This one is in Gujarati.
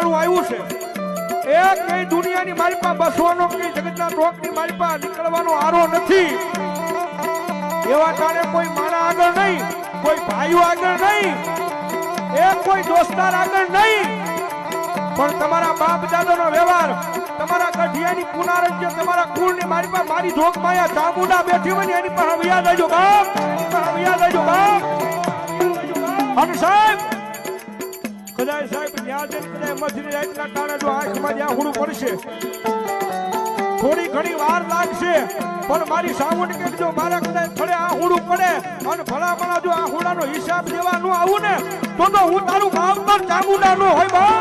નીકળવું આવ્યું છે એક કઈ દુનિયાની મારી પાસે બસવાનો કઈ જગતના રોકની મારી પાસે નીકળવાનો આરો નથી એવા તારે કોઈ માણા આગળ નહીં કોઈ ભાઈઓ આગળ નહીં કોઈ દોસ્તાર આગળ નહીં પણ તમારા બાપ દાદાનો વ્યવહાર તમારા ગઢિયાની પુનારજ્ય તમારા કુળની મારી પાસે મારી જોગ માયા ચામુંડા બેઠી હોય ને એની પાસે વિયાદ આવજો બાપ વિયાદ આવજો બાપ અને સાહેબ કદાચ સાહેબ યાદ કદાચ મજરી રાતના ટાણે જો આંખમાં જ્યાં હુડું પડશે થોડી ઘણી વાર લાગશે પણ મારી સામુંડ કે જો મારા કદાચ થોડે આ હુડું પડે અને ભલા ભલા જો આ હુડાનો હિસાબ દેવા ન આવું ને તો હું તારું માવતર ચામુંડા નો હોય બા